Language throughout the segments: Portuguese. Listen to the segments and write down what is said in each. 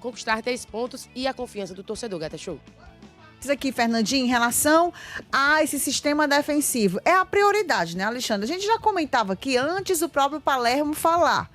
conquistar 3 pontos e a confiança do torcedor, Gata Show. Aqui, Fernandinho, em relação a esse sistema defensivo, é a prioridade, né, Alexandre? A gente já comentava aqui antes o próprio Palermo falar.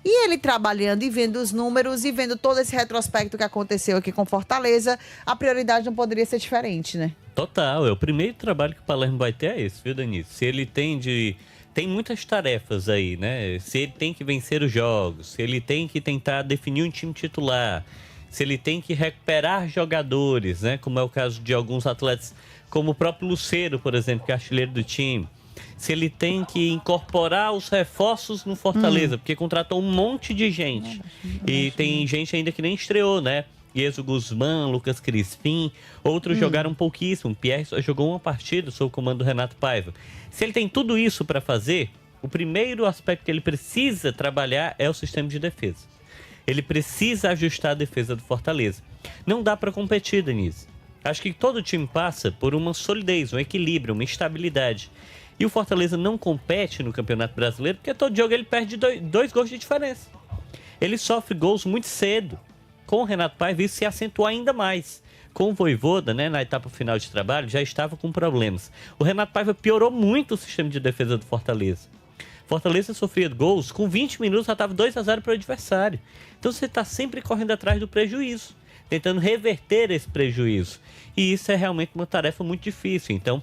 E ele trabalhando e vendo os números e vendo todo esse retrospecto que aconteceu aqui com Fortaleza, a prioridade não poderia ser diferente, né? Total, o primeiro trabalho que o Palermo vai ter é esse, viu, Denise? Se ele tem muitas tarefas aí, né? Se ele tem que vencer os jogos, se ele tem que tentar definir um time titular, se ele tem que recuperar jogadores, né? Como é o caso de alguns atletas, como o próprio Lucero, por exemplo, que é artilheiro do time. Se ele tem que incorporar os reforços no Fortaleza, porque contratou um monte de gente. E tem gente ainda que nem estreou, né? Ieso Guzmán, Lucas Crispim, outros jogaram pouquíssimo. Pierre só jogou uma partida sob o comando do Renato Paiva. Se ele tem tudo isso para fazer, o primeiro aspecto que ele precisa trabalhar é o sistema de defesa. Ele precisa ajustar a defesa do Fortaleza. Não dá para competir, Denise. Acho que todo time passa por uma solidez, um equilíbrio, uma estabilidade. E o Fortaleza não compete no Campeonato Brasileiro porque todo jogo ele perde dois gols de diferença. Ele sofre gols muito cedo. Com o Renato Paiva isso se acentuou ainda mais. Com o Vojvoda, né, na etapa final de trabalho, já estava com problemas. O Renato Paiva piorou muito o sistema de defesa do Fortaleza. Fortaleza sofria gols, com 20 minutos já estava 2-0 para o adversário. Então você está sempre correndo atrás do prejuízo, tentando reverter esse prejuízo. E isso é realmente uma tarefa muito difícil. Então,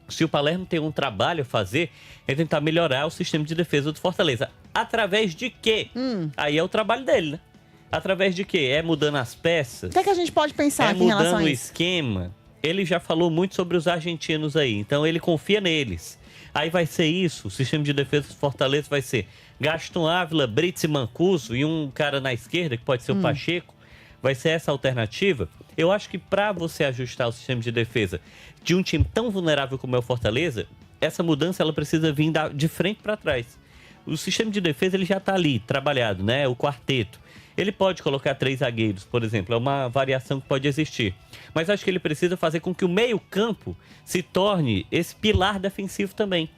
se o Palermo tem um trabalho a fazer, é tentar melhorar o sistema de defesa do Fortaleza. Através de quê? Aí é o trabalho dele, né? Através de quê? É mudando as peças? O que é que a gente pode pensar aqui em relação a isso? É mudando o esquema. Ele já falou muito sobre os argentinos aí, então ele confia neles. Aí vai ser isso, o sistema de defesa do Fortaleza vai ser Gaston Ávila, Brits e Mancuso e um cara na esquerda, que pode ser o Pacheco. Vai ser essa alternativa. Eu acho que para você ajustar o sistema de defesa de um time tão vulnerável como é o Fortaleza, essa mudança ela precisa vir de frente para trás. O sistema de defesa ele já está ali, trabalhado, né? O quarteto. Ele pode colocar 3 zagueiros, por exemplo, é uma variação que pode existir. Mas acho que ele precisa fazer com que o meio-campo se torne esse pilar defensivo também.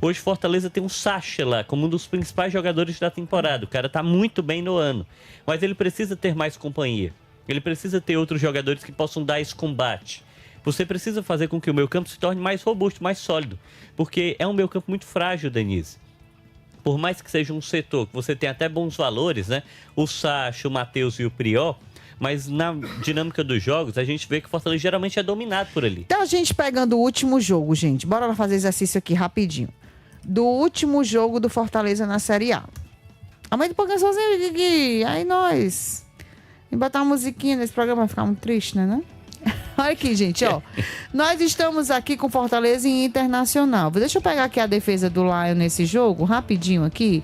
Hoje Fortaleza tem um Sacha lá como um dos principais jogadores da temporada. O cara está muito bem no ano, mas ele precisa ter mais companhia. Ele precisa ter outros jogadores que possam dar esse combate. Você precisa fazer com que o meio-campo se torne mais robusto, mais sólido, porque é um meio-campo muito frágil, Denise. Por mais que seja um setor que você tem até bons valores, né? O Sacha, o Matheus e o Prior, mas na dinâmica dos jogos, a gente vê que o Fortaleza geralmente é dominado por ali. Então, a gente pegando o último jogo, gente, bora lá fazer exercício aqui rapidinho. Do último jogo do Fortaleza na Série A. A mãe do Pagão sozinho, Gui. Aí nós. E botar uma musiquinha nesse programa vai ficar muito triste, né? Olha aqui, gente, ó. Nós estamos aqui com Fortaleza e Internacional. Deixa eu pegar aqui a defesa do Lion nesse jogo, rapidinho aqui.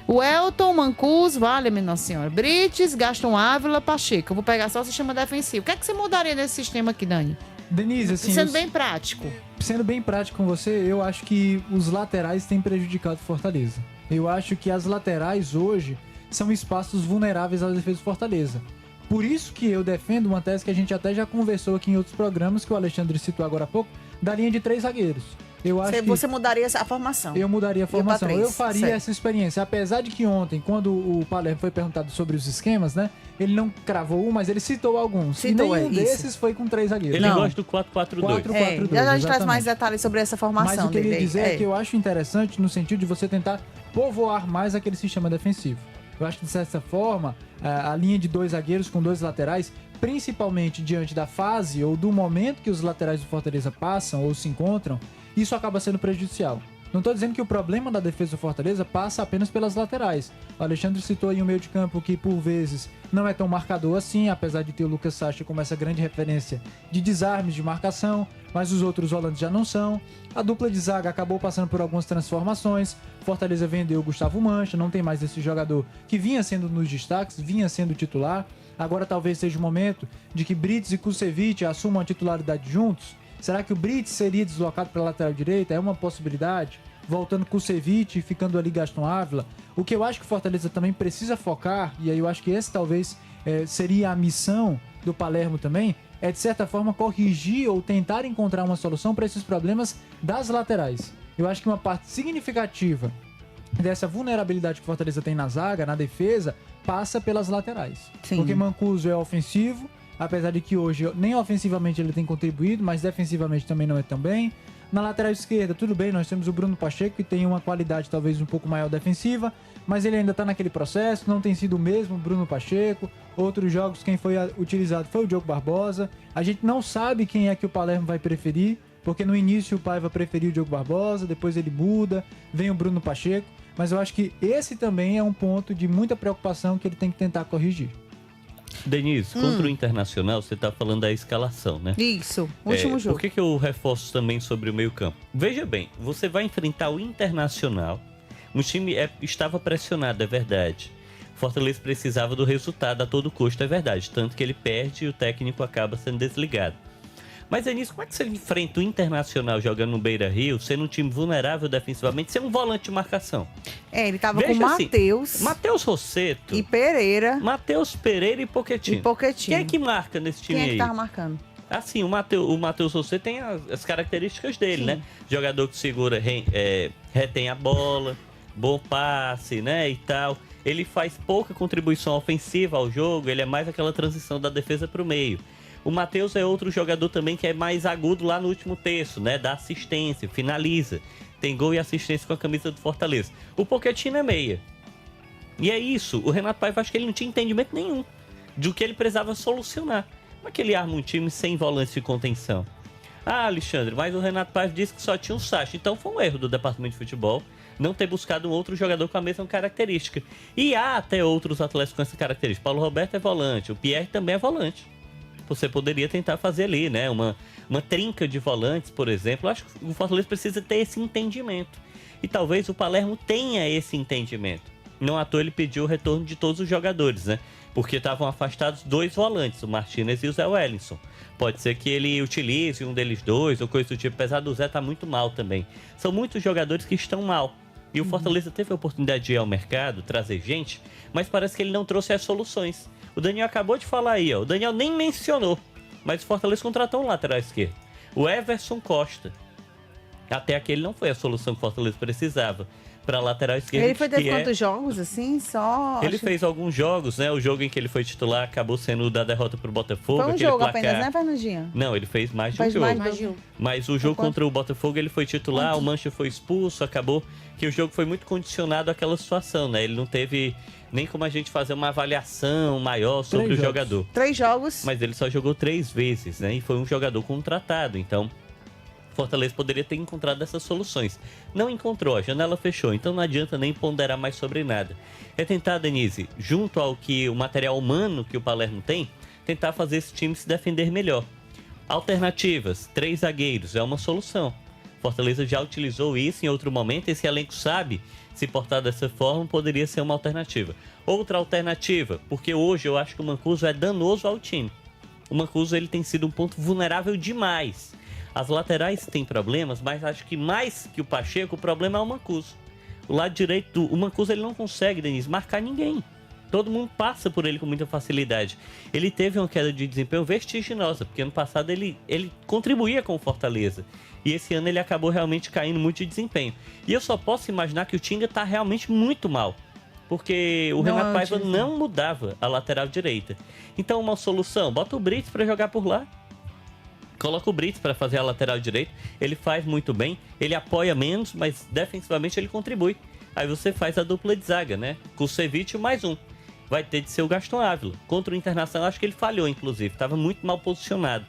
O Elton, Mancuso, vale, minha senhora. Brites, Gaston Ávila, Pacheco. Eu vou pegar só o sistema defensivo. O que é que você mudaria nesse sistema aqui, Dani? Denise, assim... Sendo bem prático. Sendo bem prático com você, eu acho que os laterais têm prejudicado o Fortaleza. Eu acho que as laterais hoje são espaços vulneráveis à defesa do Fortaleza. Por isso que eu defendo uma tese que a gente até já conversou aqui em outros programas, que o Alexandre citou agora há pouco, da linha de 3 zagueiros. Eu acho Você mudaria a formação. Eu mudaria a formação. Eu faria certo. essa experiência. Apesar de que ontem, quando o Palermo foi perguntado sobre os esquemas, né? Ele não cravou um, mas ele citou alguns. E nenhum desses foi com 3 zagueiros. Ele gosta do 4-4-2. 4-4-2, já a gente traz mais detalhes sobre essa formação. Mas o que eu dele ia dizer aí. é que eu acho interessante no sentido de você tentar povoar mais aquele sistema defensivo. Eu acho que, de certa forma, a linha de 2 zagueiros com 2 laterais, principalmente diante da fase ou do momento que os laterais do Fortaleza passam ou se encontram, isso acaba sendo prejudicial. Não estou dizendo que o problema da defesa do Fortaleza passa apenas pelas laterais. O Alexandre citou aí um meio de campo que, por vezes, não é tão marcador assim, apesar de ter o Lucas Sacha como essa grande referência de desarmes de marcação, mas os outros volantes já não são. A dupla de zaga acabou passando por algumas transformações. Fortaleza vendeu o Gustavo Mancha, não tem mais esse jogador que vinha sendo nos destaques, vinha sendo titular. Agora talvez seja o momento de que Brits e Kusevich assumam a titularidade juntos. Será que o Brits seria deslocado para a lateral direita? É uma possibilidade. Voltando Kusevich e ficando ali Gaston Ávila. O que eu acho que o Fortaleza também precisa focar, e aí eu acho que esse talvez seria a missão do Palermo também, é de certa forma corrigir ou tentar encontrar uma solução para esses problemas das laterais. Eu acho que uma parte significativa dessa vulnerabilidade que o Fortaleza tem na zaga, na defesa, passa pelas laterais. Sim. Porque Mancuso é ofensivo, apesar de que hoje nem ofensivamente ele tem contribuído, mas defensivamente também não é tão bem. Na lateral esquerda, tudo bem, nós temos o Bruno Pacheco, que tem uma qualidade talvez um pouco maior defensiva, mas ele ainda está naquele processo, não tem sido o mesmo Bruno Pacheco. Outros jogos, quem foi utilizado foi o Diogo Barbosa. A gente não sabe quem é que o Palermo vai preferir, porque no início o Paiva preferiu o Diogo Barbosa, depois ele muda, vem o Bruno Pacheco, mas eu acho que esse também é um ponto de muita preocupação que ele tem que tentar corrigir. Denise, contra o Internacional, você tá falando da escalação, né? Isso, último jogo. Por que eu reforço também sobre o meio-campo? Veja bem, você vai enfrentar o Internacional. O time estava pressionado, é verdade. Fortaleza precisava do resultado a todo custo, é verdade. Tanto que ele perde e o técnico acaba sendo desligado. Mas, Denise, como é que você enfrenta o Internacional jogando no Beira-Rio, sendo um time vulnerável defensivamente, sendo um volante de marcação? Ele tava Veja com assim, Matheus Matheus Rossetto, e Pereira Matheus Pereira e Pochettino. e Pochettino. Quem é que marca nesse time Quem é aí? que tava marcando? Assim, o Matheus Rossetto tem as características dele, Sim. né? Jogador que segura, retém a bola, bom passe, né, e tal. Ele faz pouca contribuição ofensiva ao jogo, ele é mais aquela transição da defesa para o meio. O Matheus é outro jogador também que é mais agudo lá no último terço, né? Dá assistência, finaliza. Tem gol e assistência com a camisa do Fortaleza. O Pochettino é meia. E é isso. O Renato Paiva, acho que ele não tinha entendimento nenhum do que ele precisava solucionar. Como é que ele arma um time sem volante de contenção? Ah, Alexandre, mas o Renato Paiva disse que só tinha um Sacha. Então foi um erro do departamento de futebol não ter buscado um outro jogador com a mesma característica. E há até outros atletas com essa característica. Paulo Roberto é volante, o Pierre também é volante. Você poderia tentar fazer ali, né? Uma trinca de volantes, por exemplo. Eu acho que o Fortaleza precisa ter esse entendimento. E talvez o Palermo tenha esse entendimento. Não à toa ele pediu o retorno de todos os jogadores, né? Porque estavam afastados 2 volantes, o Martínez e o Zé Wellington. Pode ser que ele utilize um deles 2 ou coisa do tipo, apesar do Zé estar muito mal também. São muitos jogadores que estão mal. E o Fortaleza teve a oportunidade de ir ao mercado, trazer gente, mas parece que ele não trouxe as soluções. O Daniel acabou de falar aí, ó. O Daniel nem mencionou, mas o Fortaleza contratou um lateral esquerdo. O Everson Costa. Até aqui ele não foi a solução que o Fortaleza precisava para a lateral esquerda. Ele foi ter quantos jogos, assim? Só. Ele fez alguns jogos, né? O jogo em que ele foi titular acabou sendo o da derrota pro Botafogo. Foi um jogo apenas, né, Fernandinho? Não, ele fez mais de um Fez jogo. mais de um. Mas o jogo contra o Botafogo ele foi titular, o Mancha foi expulso, acabou que o jogo foi muito condicionado àquela situação, né? Ele não teve nem como a gente fazer uma avaliação maior sobre o jogador. 3 jogos. Mas ele só jogou 3 vezes, né? E foi um jogador contratado, então Fortaleza poderia ter encontrado essas soluções. Não encontrou, a janela fechou, então não adianta nem ponderar mais sobre nada. É tentar, Denise, junto ao que o material humano que o Palermo tem, tentar fazer esse time se defender melhor. Alternativas, 3 zagueiros, é uma solução. Fortaleza já utilizou isso em outro momento, esse elenco sabe se portar dessa forma, poderia ser uma alternativa. Outra alternativa, porque hoje eu acho que o Mancuso é danoso ao time. O Mancuso ele tem sido um ponto vulnerável demais. As laterais têm problemas, mas acho que mais que o Pacheco, o problema é o Mancuso. O lado direito, o Mancuso ele não consegue, Denise, marcar ninguém. Todo mundo passa por ele com muita facilidade. Ele teve uma queda de desempenho vertiginosa, porque ano passado ele contribuía com o Fortaleza. E esse ano ele acabou realmente caindo muito de desempenho. E eu só posso imaginar que o Tinga está realmente muito mal. Porque o Renato Paiva não mudava a lateral direita. Então uma solução, bota o Brits para jogar por lá. Coloca o Brits para fazer a lateral direita. Ele faz muito bem, ele apoia menos, mas defensivamente ele contribui. Aí você faz a dupla de zaga, né? Kusevich mais um. Vai ter de ser o Gaston Ávila. Contra o Internacional, acho que ele falhou, inclusive. Estava muito mal posicionado.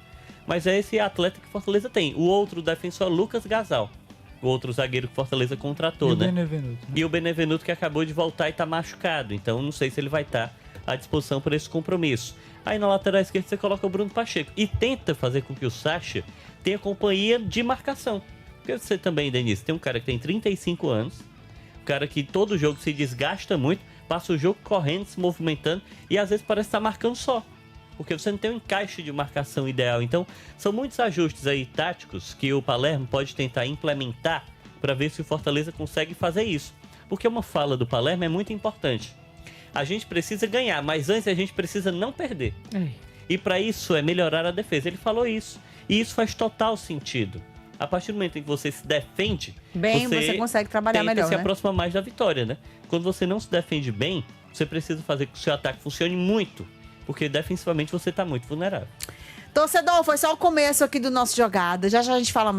Mas é esse atleta que Fortaleza tem. O outro defensor é Lucas Gasal. O outro zagueiro que Fortaleza contratou, né? Benevenuto, né? E o Benevenuto que acabou de voltar e está machucado. Então não sei se ele vai estar à disposição para esse compromisso. Aí na lateral esquerda você coloca o Bruno Pacheco. E tenta fazer com que o Sacha tenha companhia de marcação. Porque você também, Denise, tem um cara que tem 35 anos. Um cara que todo jogo se desgasta muito. Passa o jogo correndo, se movimentando. E às vezes parece estar marcando só. Porque você não tem um encaixe de marcação ideal. Então, são muitos ajustes aí táticos que o Palermo pode tentar implementar para ver se o Fortaleza consegue fazer isso. Porque uma fala do Palermo é muito importante. A gente precisa ganhar, mas antes a gente precisa não perder. E para isso é melhorar a defesa. Ele falou isso. E isso faz total sentido. A partir do momento em que você se defende, Bem, você consegue trabalhar melhor, se né? aproxima mais da vitória, né? Quando você não se defende bem, você precisa fazer que o seu ataque funcione muito, porque defensivamente você está muito vulnerável. Torcedor, foi só o começo aqui do nosso Jogada. Já já a gente fala mais.